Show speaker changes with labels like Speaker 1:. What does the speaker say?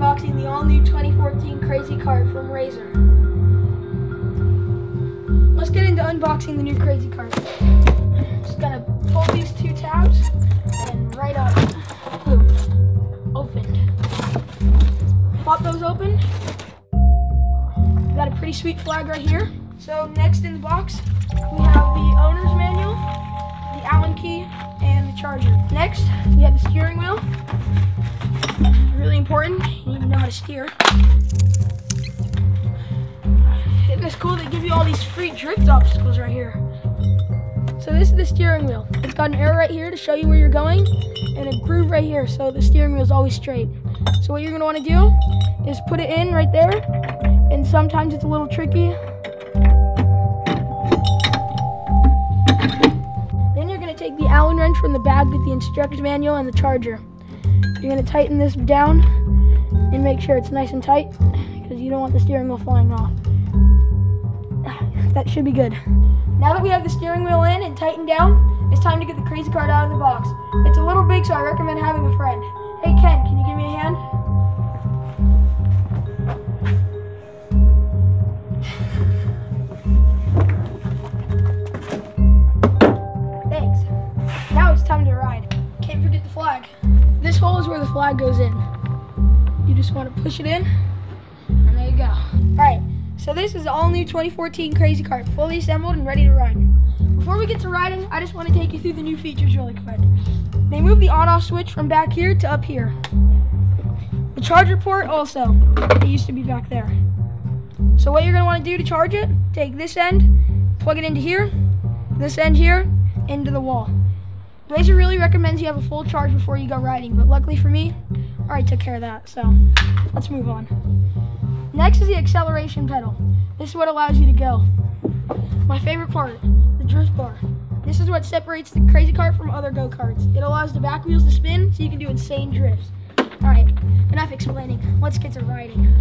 Speaker 1: unboxing the all-new 2014 Crazy Cart from Razor. Let's get into unboxing the new Crazy Cart. Just gonna pull these two tabs and right up. Boom. Opened. Pop those open. Got a pretty sweet flag right here. So next in the box, we have the owner's manual, the Allen key, and the charger. Next, we have the steering wheel. Really important, you need to know how to steer. Isn't this cool? They give you all these free drift obstacles right here. So this is the steering wheel. It's got an arrow right here to show you where you're going, and a groove right here, so the steering wheel is always straight. So what you're gonna wanna do is put it in right there, and sometimes it's a little tricky. Then you're gonna take the Allen wrench from the bag with the instructor's manual and the charger. You're gonna tighten this down and make sure it's nice and tight because you don't want the steering wheel flying off. That should be good. Now that we have the steering wheel in and tightened down, it's time to get the Crazy Cart out of the box. It's a little big, so I recommend having a friend. Hey Ken, can you give me a hand? Thanks. Now it's time to ride. Can't forget the flag. This hole is where the flag goes in. You just want to push it in, and there you go. Alright, so this is the all-new 2014 Crazy Cart, fully assembled and ready to ride. Before we get to riding, I just want to take you through the new features really quick. They moved the on-off switch from back here to up here. The charger port also, it used to be back there. So what you're going to want to do to charge it, take this end, plug it into here, this end here, into the wall. Razor really recommends you have a full charge before you go riding, but luckily for me, I already took care of that, so let's move on. Next is the acceleration pedal. This is what allows you to go. My favorite part, the drift bar. This is what separates the Crazy Cart from other go-karts. It allows the back wheels to spin so you can do insane drifts. Alright, enough explaining. Let's get to riding.